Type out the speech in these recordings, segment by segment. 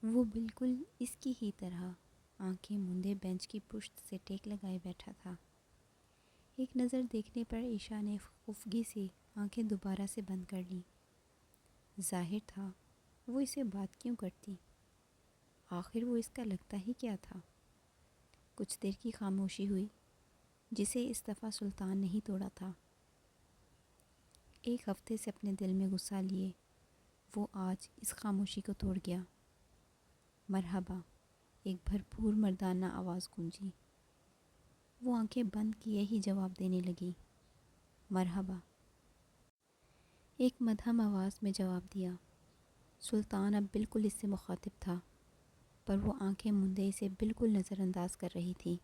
وہ بالکل اس کی ہی طرح آنکھیں مندے بینچ کی پشت سے ٹیک لگائے بیٹھا تھا۔ ایک نظر دیکھنے پر عشاء نے خفگی سے آنکھیں دوبارہ سے بند کر لیں۔ ظاہر تھا وہ اسے بات کیوں کرتی، آخر وہ اس کا لگتا ہی کیا تھا۔ کچھ دیر کی خاموشی ہوئی جسے اس دفعہ سلطان نہیں توڑا تھا۔ ایک ہفتے سے اپنے دل میں غصہ لیے وہ آج اس خاموشی کو توڑ گیا۔ مرحبا، ایک بھرپور مردانہ آواز گونجی۔ وہ آنکھیں بند کیے ہی جواب دینے لگی، مرحبا۔ ایک مدھم آواز میں جواب دیا۔ سلطان اب بالکل اس سے مخاطب تھا، پر وہ آنکھیں مندے اسے بالکل نظر انداز کر رہی تھی۔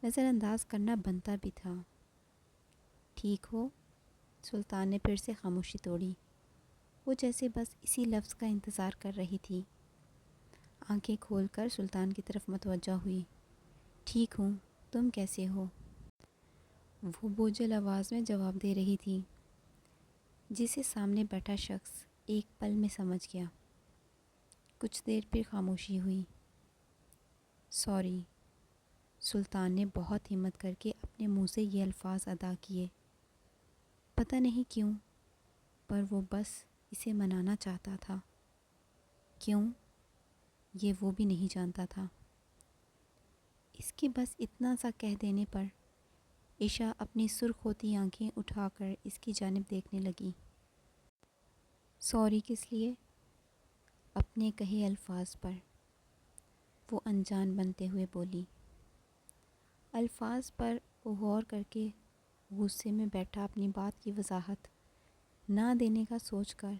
نظر انداز کرنا بنتا بھی تھا۔ ٹھیک ہو؟ سلطان نے پھر سے خاموشی توڑی۔ وہ جیسے بس اسی لفظ کا انتظار کر رہی تھی۔ آنکھیں کھول کر سلطان کی طرف متوجہ ہوئی۔ ٹھیک ہوں، تم کیسے ہو؟ وہ بوجھل آواز میں جواب دے رہی تھی، جسے سامنے بیٹھا شخص ایک پل میں سمجھ گیا۔ کچھ دیر پھر خاموشی ہوئی۔ سوری، سلطان نے بہت ہمت کر کے اپنے منہ سے یہ الفاظ ادا کیے۔ پتہ نہیں کیوں، پر وہ بس اسے منانا چاہتا تھا۔ کیوں؟ یہ وہ بھی نہیں جانتا تھا۔ اس کے بس اتنا سا کہہ دینے پر عشاء اپنی سرخ ہوتی آنکھیں اٹھا کر اس کی جانب دیکھنے لگی۔ سوری کس لیے؟ اپنے کہے الفاظ پر وہ انجان بنتے ہوئے بولی۔ الفاظ پر غور کر کے غصے میں بیٹھا اپنی بات کی وضاحت نہ دینے کا سوچ کر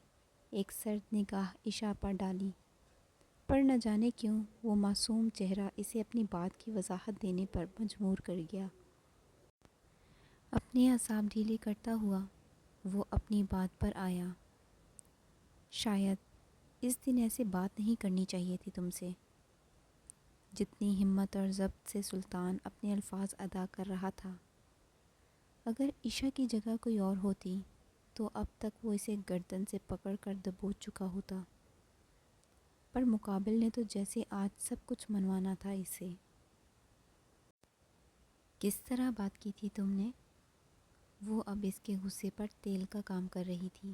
ایک سرد نگاہ عشاء پر ڈالی، پر نہ جانے کیوں وہ معصوم چہرہ اسے اپنی بات کی وضاحت دینے پر مجبور کر گیا۔ اپنے اعصاب ڈھیلے کرتا ہوا وہ اپنی بات پر آیا۔ شاید اس دن ایسے بات نہیں کرنی چاہیے تھی تم سے۔ جتنی ہمت اور ضبط سے سلطان اپنے الفاظ ادا کر رہا تھا، اگر عشاء کی جگہ کوئی اور ہوتی تو اب تک وہ اسے گردن سے پکڑ کر دبوچ چکا ہوتا، پر مقابل نے تو جیسے آج سب کچھ منوانا تھا اسے۔ کس طرح بات کی تھی تم نے؟ وہ اب اس کے غصے پر تیل کا کام کر رہی تھی۔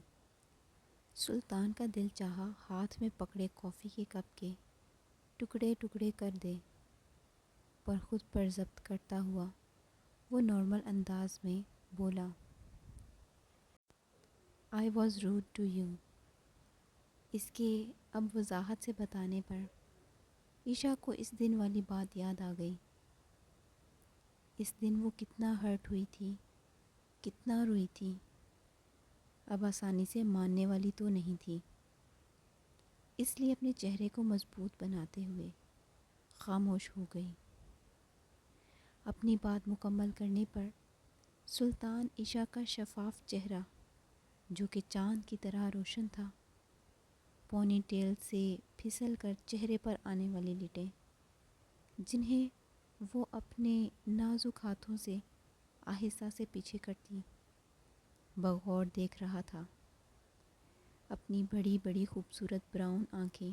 سلطان کا دل چاہا ہاتھ میں پکڑے کافی کے کپ کے ٹکڑے ٹکڑے کر دے، پر خود پر ضبط کرتا ہوا وہ نارمل انداز میں بولا، I was rude to you۔ اس کے اب وضاحت سے بتانے پر عشاء کو اس دن والی بات یاد آ گئی۔ اس دن وہ کتنا ہرٹ ہوئی تھی، کتنا روئی تھی، اب آسانی سے ماننے والی تو نہیں تھی۔ اس لیے اپنے چہرے کو مضبوط بناتے ہوئے خاموش ہو گئی۔ اپنی بات مکمل کرنے پر سلطان عشاء کا شفاف چہرہ جو کہ چاند کی طرح روشن تھا، پونی ٹیل سے پھسل کر چہرے پر آنے والی لٹیں جنہیں وہ اپنے نازک ہاتھوں سے آہستہ سے پیچھے کرتی بغور دیکھ رہا تھا۔ اپنی بڑی بڑی خوبصورت براؤن آنکھیں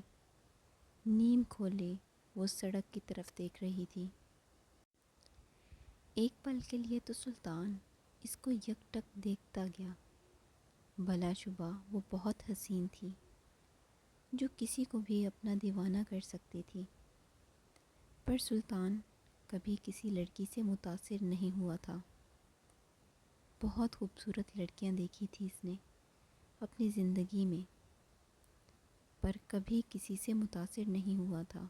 نیم کھولے وہ سڑک کی طرف دیکھ رہی تھی۔ ایک پل کے لیے تو سلطان اس کو یک ٹک دیکھتا گیا۔ بلا شبہ وہ بہت حسین تھی، جو کسی کو بھی اپنا دیوانہ کر سکتی تھی، پر سلطان کبھی کسی لڑکی سے متاثر نہیں ہوا تھا۔ بہت خوبصورت لڑکیاں دیکھی تھی اس نے اپنی زندگی میں، پر کبھی کسی سے متاثر نہیں ہوا تھا۔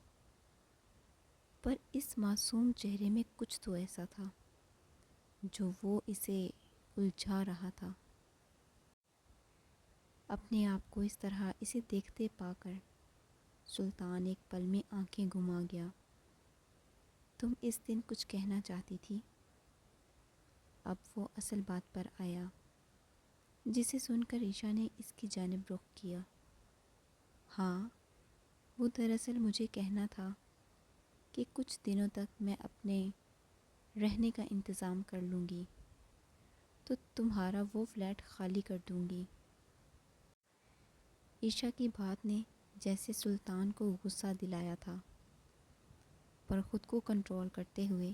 پر اس معصوم چہرے میں کچھ تو ایسا تھا جو وہ اسے الجھا رہا تھا۔ اپنے آپ کو اس طرح اسے دیکھتے پا کر سلطان ایک پل میں آنکھیں گھما گیا۔ تم اس دن کچھ کہنا چاہتی تھی؟ اب وہ اصل بات پر آیا، جسے سن کر عشاء نے اس کی جانب رخ کیا۔ ہاں، وہ دراصل مجھے کہنا تھا کہ کچھ دنوں تک میں اپنے رہنے کا انتظام کر لوں گی، تو تمہارا وہ فلیٹ خالی کر دوں گی۔ عشاء کی بات نے جیسے سلطان کو غصہ دلایا تھا، پر خود کو کنٹرول کرتے ہوئے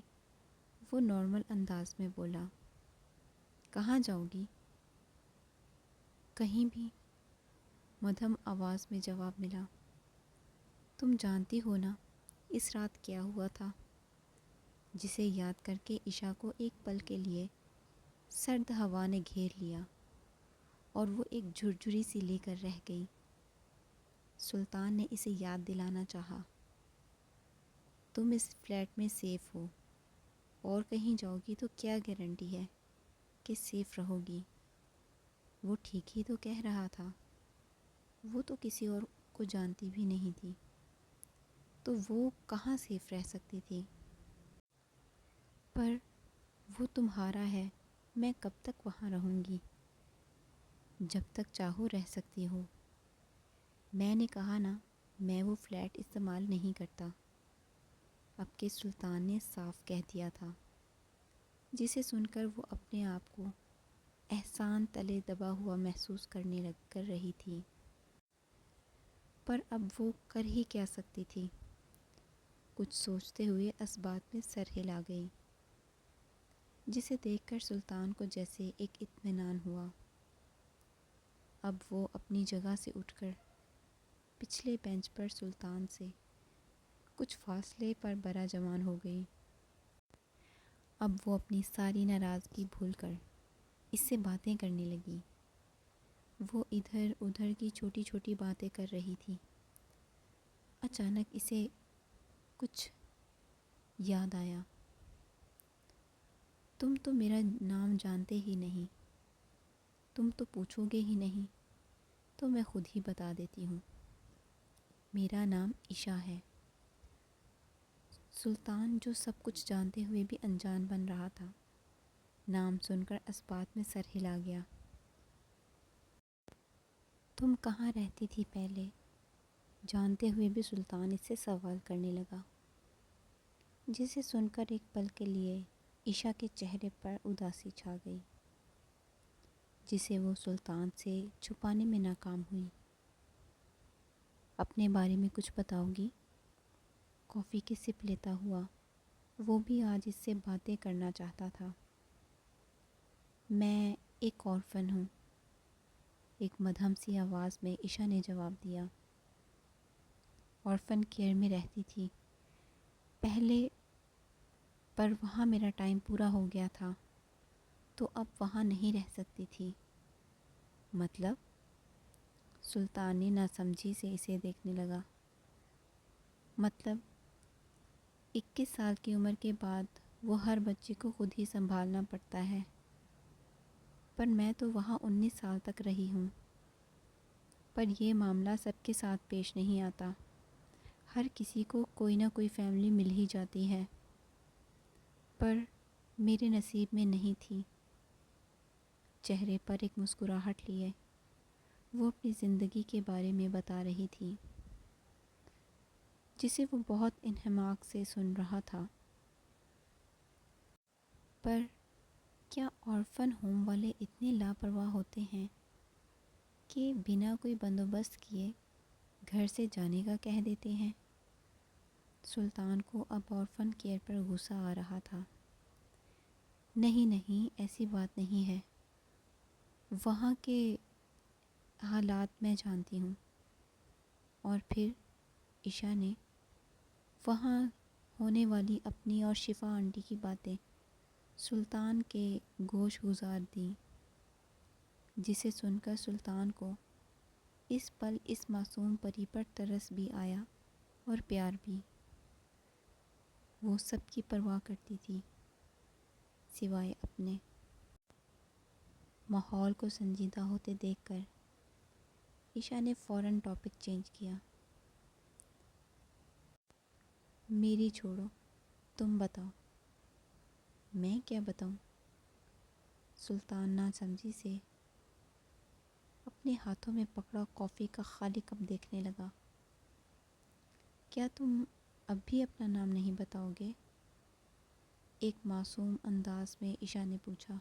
وہ نارمل انداز میں بولا، کہاں جاؤ گی؟ کہیں بھی، مدھم آواز میں جواب ملا۔ تم جانتی ہو نا اس رات کیا ہوا تھا؟ جسے یاد کر کے عشا کو ایک پل کے لیے سرد ہوا نے گھیر لیا اور وہ ایک جھرجھری سی لے کر رہ گئی۔ سلطان نے اسے یاد دلانا چاہا، تم اس فلیٹ میں سیف ہو، اور کہیں جاؤ گی تو کیا گارنٹی ہے کہ سیف رہو گی؟ وہ ٹھیک ہی تو کہہ رہا تھا، وہ تو کسی اور کو جانتی بھی نہیں تھی، تو وہ کہاں سیف رہ سکتی تھی؟ پر وہ تمہارا ہے، میں کب تک وہاں رہوں گی؟ جب تک چاہو رہ سکتی ہو۔ میں نے کہا نا، میں وہ فلیٹ استعمال نہیں کرتا، اب کے سلطان نے صاف کہہ دیا تھا، جسے سن کر وہ اپنے آپ کو احسان تلے دبا ہوا محسوس کرنے کر رہی تھی۔ پر اب وہ کر ہی کیا سکتی تھی؟ کچھ سوچتے ہوئے اسبات میں سر ہلا گئی، جسے دیکھ کر سلطان کو جیسے ایک اطمینان ہوا۔ اب وہ اپنی جگہ سے اٹھ کر پچھلے بینچ پر سلطان سے کچھ فاصلے پر براجمان ہو گئی۔ اب وہ اپنی ساری ناراضگی بھول کر اس سے باتیں کرنے لگی۔ وہ ادھر ادھر کی چھوٹی چھوٹی باتیں کر رہی تھی۔ اچانک اسے کچھ یاد آیا، تم تو میرا نام جانتے ہی نہیں، تم تو پوچھو گے ہی نہیں، تو میں خود ہی بتا دیتی ہوں، میرا نام عشا ہے۔ سلطان جو سب کچھ جانتے ہوئے بھی انجان بن رہا تھا، نام سن کر اسبات میں سر ہلا گیا۔ تم کہاں رہتی تھی پہلے؟ جانتے ہوئے بھی سلطان اس سے سوال کرنے لگا، جسے سن کر ایک پل کے لیے عشا کے چہرے پر اداسی چھا گئی، جسے وہ سلطان سے چھپانے میں ناکام ہوئی۔ اپنے بارے میں کچھ بتاؤ گی؟ کافی کی سپ لیتا ہوا وہ بھی آج اس سے باتیں کرنا چاہتا تھا۔ میں ایک اورفن ہوں، ایک مدھم سی آواز میں عشا نے جواب دیا۔ اورفن کیئر میں رہتی تھی پہلے، پر وہاں میرا ٹائم پورا ہو گیا تھا، تو اب وہاں نہیں رہ سکتی تھی۔ مطلب؟ سلطان نے ناسمجھی سے اسے دیکھنے لگا۔ مطلب 21 سال کی عمر کے بعد وہ ہر بچے کو خود ہی سنبھالنا پڑتا ہے، پر میں تو وہاں 19 سال تک رہی ہوں۔ پر یہ معاملہ سب کے ساتھ پیش نہیں آتا، ہر کسی کو کوئی نہ کوئی فیملی مل ہی جاتی ہے، پر میرے نصیب میں نہیں تھی۔ چہرے پر ایک مسکراہٹ لیے وہ اپنی زندگی کے بارے میں بتا رہی تھی، جسے وہ بہت انہماک سے سن رہا تھا۔ پر کیا اورفن ہوم والے اتنے لاپرواہ ہوتے ہیں کہ بنا کوئی بندوبست کیے گھر سے جانے کا کہہ دیتے ہیں؟ سلطان کو اب اورفن کیئر پر غصہ آ رہا تھا۔ نہیں نہیں، ایسی بات نہیں ہے، وہاں کے حالات میں جانتی ہوں۔ اور پھر عشا نے وہاں ہونے والی اپنی اور شفا آنٹی کی باتیں سلطان کے گوش گزار دیں، جسے سن کر سلطان کو اس پل اس معصوم پری پر ترس بھی آیا اور پیار بھی۔ وہ سب کی پرواہ کرتی تھی سوائے اپنے۔ ماحول کو سنجیدہ ہوتے دیکھ کر عشا نے فوراً ٹاپک چینج کیا۔ میری چھوڑو، تم بتاؤ۔ میں کیا بتاؤں؟ سلطان ناسمجھی سے اپنے ہاتھوں میں پکڑا کافی کا خالی کپ دیکھنے لگا۔ کیا تم اب بھی اپنا نام نہیں بتاؤ گے؟ ایک معصوم انداز میں عشا نے پوچھا،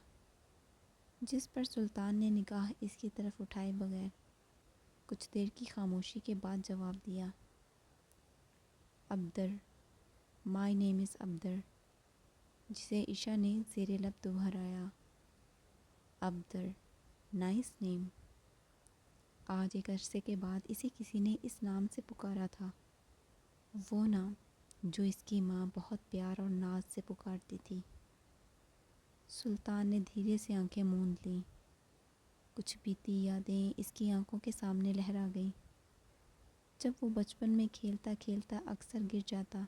جس پر سلطان نے نگاہ اس کی طرف اٹھائے بغیر کچھ دیر کی خاموشی کے بعد جواب دیا، ابدر، مائی نیم از ابدر، جسے عشا نے زیر لب دہرایا، ابدر، نائس نیم۔ آج ایک عرصے کے بعد اسے کسی نے اس نام سے پکارا تھا، وہ نام جو اس کی ماں بہت پیار اور ناز سے پکارتی تھی۔ سلطان نے دھیرے سے آنکھیں موند لیں، کچھ بیتی یادیں اس کی آنکھوں کے سامنے لہرا گئیں۔ جب وہ بچپن میں کھیلتا کھیلتا اکثر گر جاتا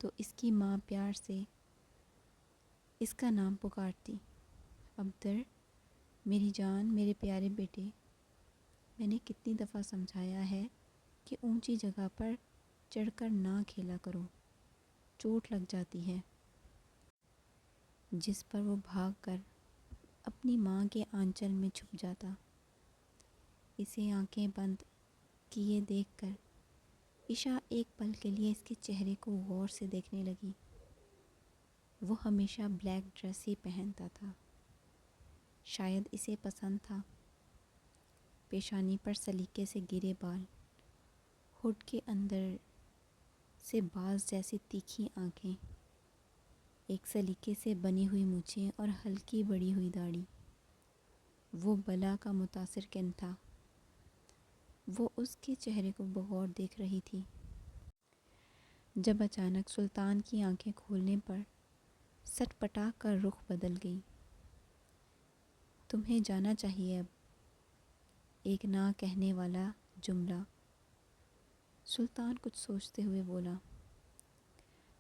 تو اس کی ماں پیار سے اس کا نام پکارتی، ابدر، میری جان، میرے پیارے بیٹے۔ میں نے کتنی دفعہ سمجھایا ہے کہ اونچی جگہ پر چڑھ کر نہ کھیلا کرو، چوٹ لگ جاتی ہے۔ جس پر وہ بھاگ کر اپنی ماں کے آنچل میں چھپ جاتا۔ اسے آنکھیں بند کیے دیکھ کر عشا ایک پل کے لیے اس کے چہرے کو غور سے دیکھنے لگی۔ وہ ہمیشہ بلیک ڈریس ہی پہنتا تھا، شاید اسے پسند تھا۔ پیشانی پر سلیقے سے گرے بال، ہوڈ کے اندر سے باز جیسی تیکھی آنکھیں، ایک سلیقے سے بنی ہوئی مونچھیں اور ہلکی بڑی ہوئی داڑھی۔ وہ بلا کا متاثر کن تھا۔ وہ اس کے چہرے کو بغور دیکھ رہی تھی، جب اچانک سلطان کی آنکھیں کھولنے پر سٹ پٹا کر رخ بدل گئی۔ تمہیں جانا چاہیے اب، ایک نہ کہنے والا جملہ سلطان کچھ سوچتے ہوئے بولا،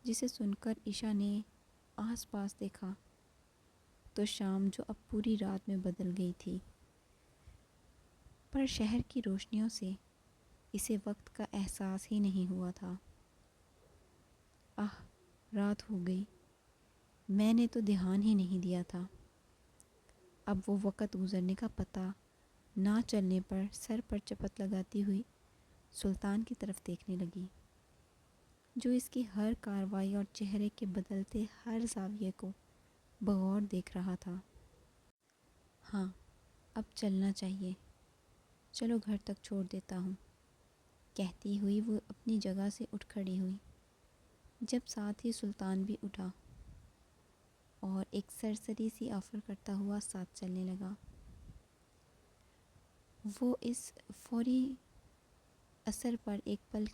جسے سن کر عشا نے آس پاس دیکھا تو شام جو اب پوری رات میں بدل گئی تھی، پر شہر کی روشنیوں سے اسے وقت کا احساس ہی نہیں ہوا تھا۔ آہ، رات ہو گئی، میں نے تو دھیان ہی نہیں دیا تھا۔ اب وہ وقت گزرنے کا پتہ نہ چلنے پر سر پر چپت لگاتی ہوئی سلطان کی طرف دیکھنے لگی، جو اس کی ہر کارروائی اور چہرے کے بدلتے ہر زاویے کو بغور دیکھ رہا تھا۔ ہاں، اب چلنا چاہیے، چلو گھر تک چھوڑ دیتا ہوں، کہتی ہوئی وہ اپنی جگہ سے اٹھ کھڑی ہوئی، جب ساتھ ہی سلطان بھی اٹھا اور ایک سرسری سی آفر کرتا ہوا ساتھ چلنے لگا۔ وہ اس فوری آفر پر ایک پل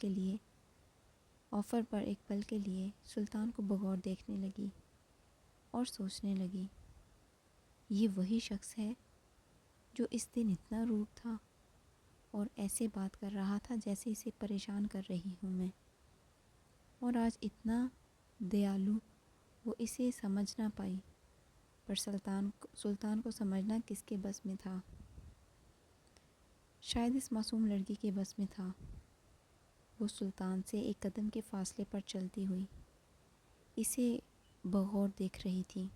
کے لیے سلطان کو بغور دیکھنے لگی اور سوچنے لگی، یہ وہی شخص ہے جو اس دن اتنا روڈ تھا اور ایسے بات کر رہا تھا جیسے اسے پریشان کر رہی ہوں میں، اور آج اتنا دیالو۔ وہ اسے سمجھ نہ پائی، پر سلطان کو سمجھنا کس کے بس میں تھا؟ شاید اس معصوم لڑکی کے بس میں تھا۔ وہ سلطان سے ایک قدم کے فاصلے پر چلتی ہوئی اسے بغور دیکھ رہی تھی۔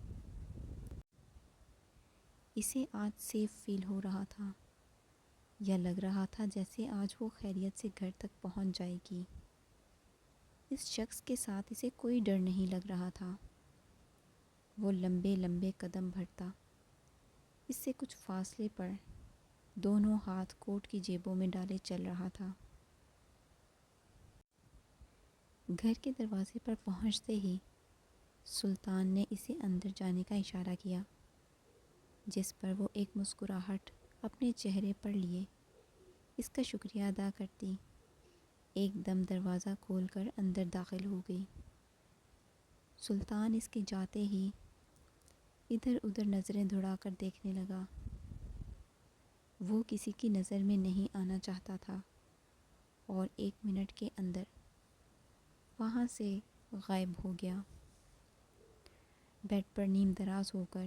اسے آج سیف فیل ہو رہا تھا، یا لگ رہا تھا جیسے آج وہ خیریت سے گھر تک پہنچ جائے گی۔ اس شخص کے ساتھ اسے کوئی ڈر نہیں لگ رہا تھا۔ وہ لمبے لمبے قدم بڑھتا، اس سے کچھ فاصلے پر دونوں ہاتھ کوٹ کی جیبوں میں ڈالے چل رہا تھا۔ گھر کے دروازے پر پہنچتے ہی سلطان نے اسے اندر جانے کا اشارہ کیا، جس پر وہ ایک مسکراہٹ اپنے چہرے پر لیے اس کا شکریہ ادا کرتی ایک دم دروازہ کھول کر اندر داخل ہو گئی۔ سلطان اس کے جاتے ہی ادھر ادھر نظریں دوڑا کر دیکھنے لگا۔ وہ کسی کی نظر میں نہیں آنا چاہتا تھا اور 1 منٹ کے اندر وہاں سے غائب ہو گیا۔ بیڈ پر نیم دراز ہو کر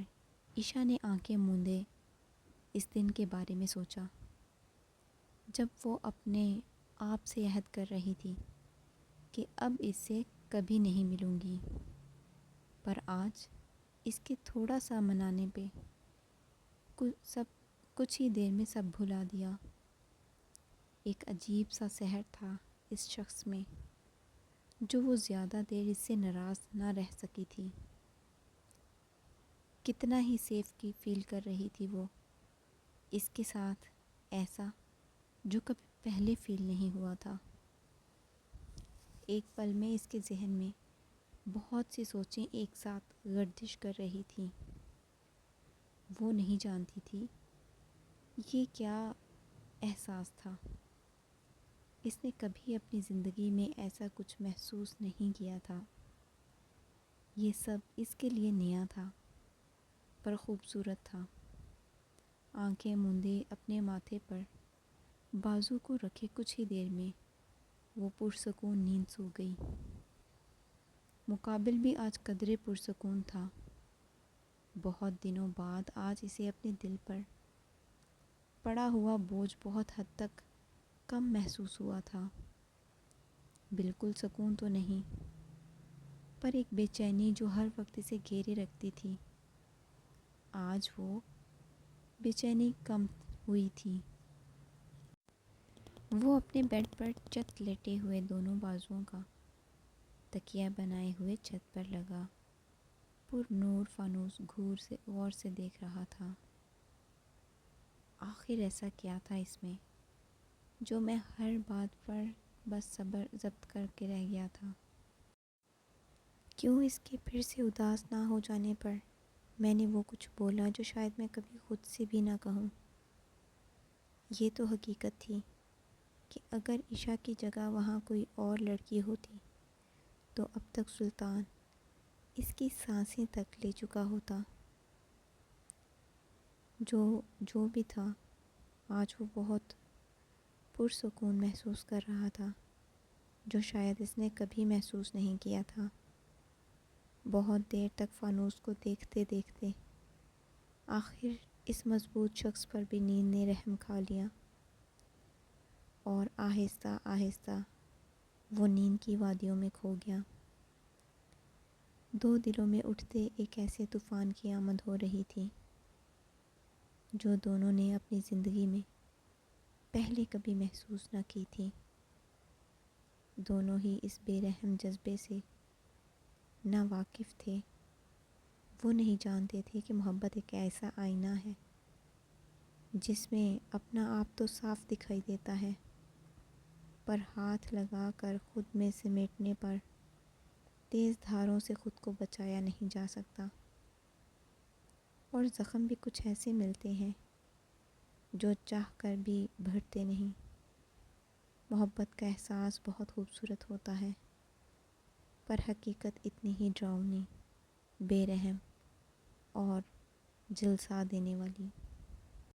عشا نے آنکھیں موندے اس دن کے بارے میں سوچا، جب وہ اپنے آپ سے عہد کر رہی تھی کہ اب اس سے کبھی نہیں ملوں گی، پر آج اس کے تھوڑا سا منانے پہ کچھ ہی دیر میں سب بھلا دیا۔ ایک عجیب سا سحر تھا اس شخص میں، جو وہ زیادہ دیر اس سے ناراض نہ رہ سکی تھی۔ کتنا ہی سیف کی فیل کر رہی تھی وہ اس کے ساتھ، ایسا جو کبھی پہلے فیل نہیں ہوا تھا۔ ایک پل میں اس کے ذہن میں بہت سی سوچیں ایک ساتھ گردش کر رہی تھیں۔ وہ نہیں جانتی تھی یہ کیا احساس تھا۔ اس نے کبھی اپنی زندگی میں ایسا کچھ محسوس نہیں کیا تھا۔ یہ سب اس کے لیے نیا تھا، پر خوبصورت تھا۔ آنکھیں موندے اپنے ماتھے پر بازو کو رکھے کچھ ہی دیر میں وہ پرسکون نیند سو گئی۔ مقابل بھی آج قدرے پرسکون تھا۔ بہت دنوں بعد آج اسے اپنے دل پر پڑا ہوا بوجھ بہت حد تک کم محسوس ہوا تھا۔ بالکل سکون تو نہیں، پر ایک بے چینی جو ہر وقت اسے گھیرے رکھتی تھی، آج وہ بے چینی کم ہوئی تھی۔ وہ اپنے بیڈ پر چت لیٹے ہوئے دونوں بازوؤں کا تکیہ بنائے ہوئے چھت پر لگا پر نور فانوس غور سے دیکھ رہا تھا۔ آخر ایسا کیا تھا اس میں جو میں ہر بات پر بس صبر ضبط کر کے رہ گیا تھا؟ کیوں اس کے پھر سے اداس نہ ہو جانے پر میں نے وہ کچھ بولا جو شاید میں کبھی خود سے بھی نہ کہوں؟ یہ تو حقیقت تھی کہ اگر عشاء کی جگہ وہاں کوئی اور لڑکی ہوتی تو اب تک سلطان اس کی سانسیں تک لے چکا ہوتا۔ جو بھی تھا، آج وہ بہت پرسکون محسوس کر رہا تھا، جو شاید اس نے کبھی محسوس نہیں کیا تھا۔ بہت دیر تک فانوس کو دیکھتے دیکھتے آخر اس مضبوط شخص پر بھی نیند نے رحم کھا لیا، اور آہستہ آہستہ وہ نیند کی وادیوں میں کھو گیا۔ دو دلوں میں اٹھتے ایک ایسے طوفان کی آمد ہو رہی تھی جو دونوں نے اپنی زندگی میں پہلے کبھی محسوس نہ کی تھی۔ دونوں ہی اس بے رحم جذبے سے نا واقف تھے۔ وہ نہیں جانتے تھے کہ محبت ایک ایسا آئینہ ہے جس میں اپنا آپ تو صاف دکھائی دیتا ہے، پر ہاتھ لگا کر خود میں سمیٹنے پر تیز دھاروں سے خود کو بچایا نہیں جا سکتا۔ اور زخم بھی کچھ ایسے ملتے ہیں جو چاہ کر بھی بھرتے نہیں۔ محبت کا احساس بہت خوبصورت ہوتا ہے، پر حقیقت اتنی ہی ڈراؤنی، بے رحم اور جلسا دینے والی۔